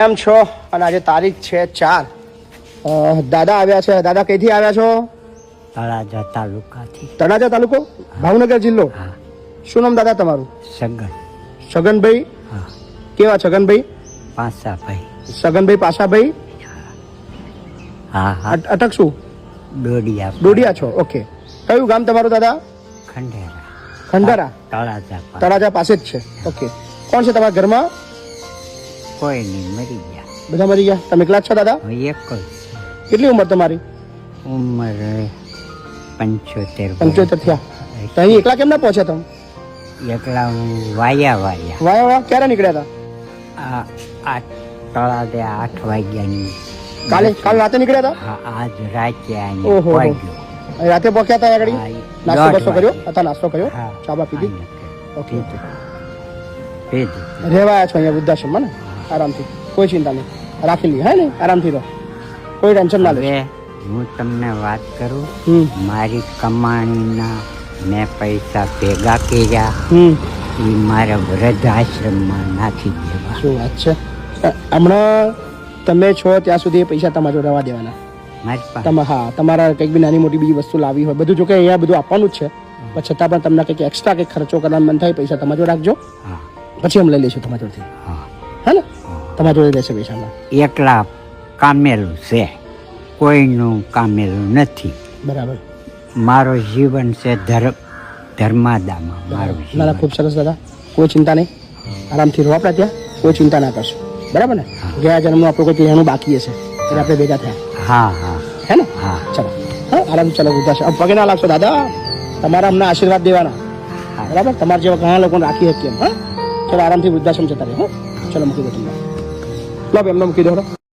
કેમ છો? અને આજે તારીખ છે 4. દાદા આવ્યા છે. દાદા કઈથી આવ્યા છો? તળાજા તાલુકાથી. તળાજા તાલુકો, ભાવનગર જિલ્લો. હા. શું નામ દાદા તમારું? સગન. છગનભાઈ. હા. કેવા છગનભાઈ? પાસાભાઈ. છગનભાઈ પાસાભાઈ. હા હા. અટક શું? ડોડિયા. ડોડિયા છો? ઓકે. કયું ગામ તમારું દાદા? ખંડેરા. ખંડારા. તળાજા પાસે. તળાજા પાસે જ છે. ઓકે. કોણ છે તમારા ઘરમાં? કોઈ નહીં, મરી ગયા. બધા મરી ગયા. તમે એકલા જ છો દાદા? હું એક જ. કેટલી ઉંમર તમારી? ઉંમર 75. 75 થયા. તો અહીં એકલા કેમ ના પહોંચ્યા તમે? એકલા હું વાયા. વાયા ક્યારે નીકળ્યા હતા? આ તળાજે 8 વાગ્યાની. કાલ રાતે નીકળ્યા હતા? હા, આજ રાતે ઓહો. અહીંયા રાતે પહોંચ્યા હતા આગળ? નાસ્તો બસ્તો કર્યો? પહોંચ્યો. નાસ્તો કર્યો? હા. ચા બા પીધી? ઓકે. પીધી. રહેવા આવ્યા છો અહીંયા વૃદ્ધાશ્રમમાં ને? આરામથી, કોઈ ચિંતા નહીં, રાખી લી. હે ને? આરામથી રહો, કોઈ ટેન્શન ના લે. હવે હું તમને વાત કરું. હમ મારી કમાણીના મેં પૈસા ભેગા કર્યા. હમ એ મારા વૃદ્ધાશ્રમમાં નાખી દેવા. શું વાત છે? હમણાં તમે છો ત્યાં સુધી એ પૈસા તમારા જોડે રહેવા દેવાના. મારી પાસે તમે હા, તમારા કંઈક બી નાની મોટી બીજી વસ્તુ લાવી હોય, બધું જો કે અહીંયા બધું આપવાનું જ છે, પણ છતાં પણ તમને કંઈક એક્સ્ટ્રા કંઈક ખર્ચો કરવાનું મન થાય, પૈસા તમારા જોડે રાખજો. હા પછી અમે લઈ લઈશું તમારા જોડેથી. હા. હે ને? તમારા જોડે રહેશે પૈસા હમણાં. એકલા કામેલું છે, કોઈનું કામેલું નથી. બરાબર. મારો જીવન છે ધર્માદામાં. મારું ના ના, જીવન. ખૂબ સરસ દાદા. કોઈ ચિંતા નહીં, આરામથી રહો આપણે ત્યાં, કોઈ ચિંતા ના કરશો. બરાબર ને? ગયા જન્મનું આપણું કોઈ લેણું બાકી હશે એટલે આપણે ભેગા થયા. હા હા હે ને? હા. ચલો, હા, આરામ. ચલો વૃદ્ધાશ્રમ પગે ના લાગશો દાદા, તમારા અમને આશીર્વાદ દેવાના. હા. બરાબર? તમારા જેવા ઘણા લોકોને રાખી શકીએ એમ. હા, ચલો આરામથી વૃદ્ધાશ્રમ જતા રહે. હા, ચલો મૂકી દો તમને. લો એમને મૂકી દો.